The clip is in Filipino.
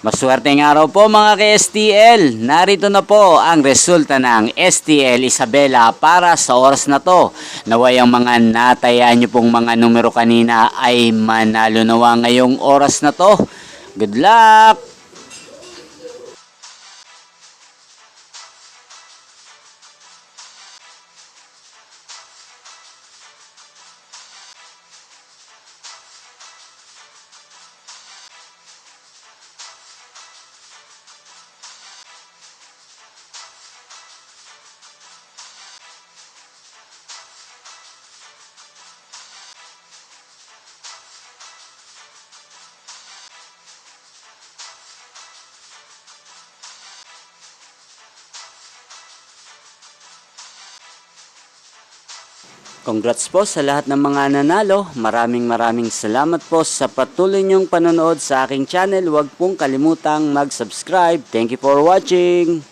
Maswerteng araw po mga ka-STL. Narito na po ang resulta ng STL Isabela para sa oras na to. Naway ang mga natayaan nyo pong mga numero kanina ay manalo nawa ngayong oras na to. Good luck! Congrats po sa lahat ng mga nanalo. Maraming salamat po sa patuloy niyong panonood sa aking channel. Huwag pong kalimutang mag-subscribe. Thank you for watching.